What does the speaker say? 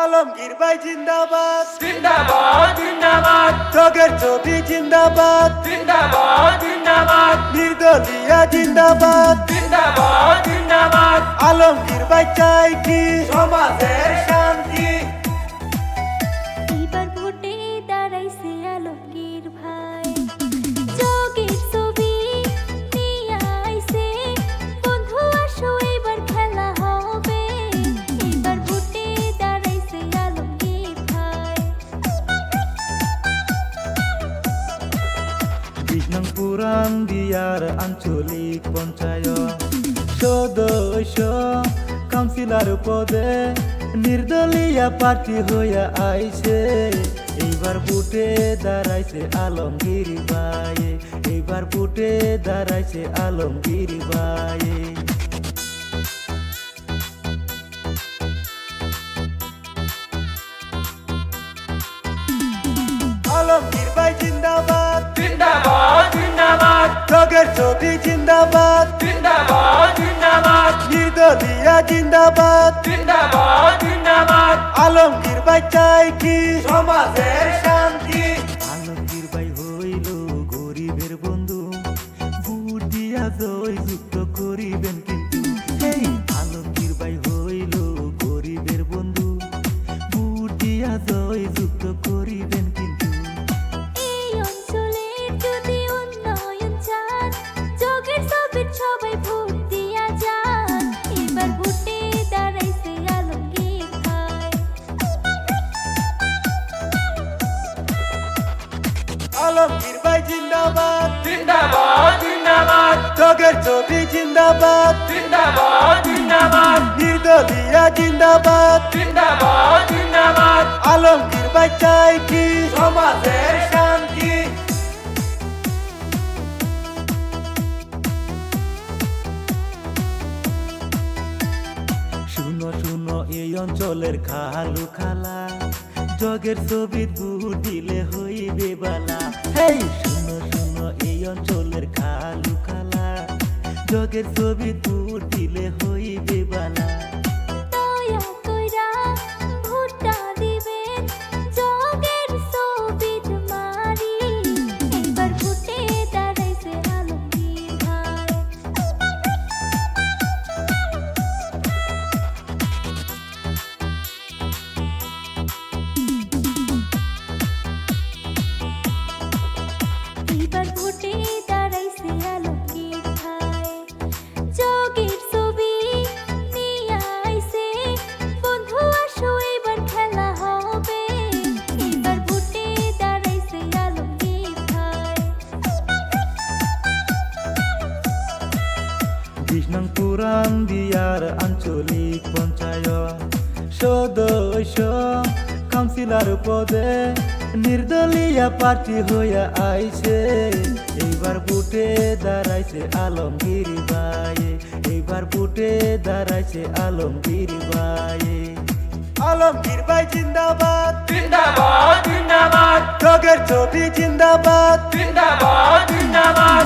আলমগীর ভাই জিন্দাবাদ জিন্দাবাদ জিন্দাবাদ জগের ছবি জিন্দাবাদ জিন্দাবাদ জিন্দাবাদ নির্দলীয় জিন্দাবাদ জিন্দাবাদ জিন্দাবাদ আলমগীর ভাই চাই কি সমাজের শান্তি। এবার ভোটে দাঁড়াইছে আলমগীর ভাই জগের ছবি নিয়ে আইছে বন্ধু আসো এবার খেলা হবে। এবার ভোটে দাঁড়াইছে আলমগীর ভাই বিষ্ণু পুরাণ দিয়ার আঞ্চলিক পঞ্চায়েত সদস্য কাউন্সিলর পদে নির্দলীয় প্রার্থী হইয়া আইছে। এইবার ভোটে দাঁড়াইছে আলমগীর ভাই, এইবার ভোটে দাঁড়াইছে আলমগীর ভাই। আলমগীর ভাই জিন্দাবাদ জিন্দাবাদ জিন্দাবাদ জগের ছবি জিন্দাবাদ জিন্দাবাদ জিন্দাবাদ নির্দলীয় জিন্দাবাদ জিন্দাবাদ জিন্দাবাদ আলমগীর ভাই চাই কি সমাজের শান্তি। আলমগীর ভাই হইল গরিবের বন্ধু, ভোট দিয়া জয় যুক্ত করিবেন কিন্তু। এই আলমগীর ভাই হইল গরিবের বন্ধু, ভোট দিয়া জয় যুক্ত করিবেন কিন্তু। এই অঞ্চলের যদি উন্নয়ন চান জগের ছবির সবাই ভোট দিয়া যান। এবার ভোটে দাঁড়াইছে আলমগীর ভাই আলমগীর ভাই জিন্দাবাদ জিন্দাবাদ জিন্দাবাদ জগের ছবি জিন্দাবাদ জিন্দাবাদ জিন্দাবাদ নির্দলীয় জিন্দাবাদ জিন্দাবাদ জিন্দাবাদ আলমগীর ভাই চাই কি সমাজের শান্তি। শুনো শুনো এই অঞ্চলের খালু খালা, জগের ছবি ভোট দিলে হইবে বালা। হেই শুনো শুনো এই অঞ্চলের খালু খালা, জগের ছবি ভোট দিলে হইবে বালা। দয়া কইরা ভোটটা দিবেন জগের ছবির মারি। এবার ভোটে দাঁড়াইছে আলমগীর ভাই এবার ভোটে দাঁড়াইছে আলমগীর ভাই জগের ছবি নিয়ে আইছে বন্ধু আসো এবার খেলা হবে। এবার ভোটে দাঁড়াইছে আলমগীর ভাই বিষ্ণু পুরাণ দিয়ার আঞ্চলিক পঞ্চায়েত সদস্য কাউন্সিলর পদে নির্দলীয় প্রার্থী হইয়া আইছে। এইবার ভোটে দাঁড়াইছে আলমগীর ভাই, এইবার ভোটে দাঁড়াইছে আলমগীর ভাই। আলমগীর ভাই জিন্দাবাদ জিন্দাবাদ জিন্দাবাদ জগের ছবি জিন্দাবাদ জিন্দাবাদ জিন্দাবাদ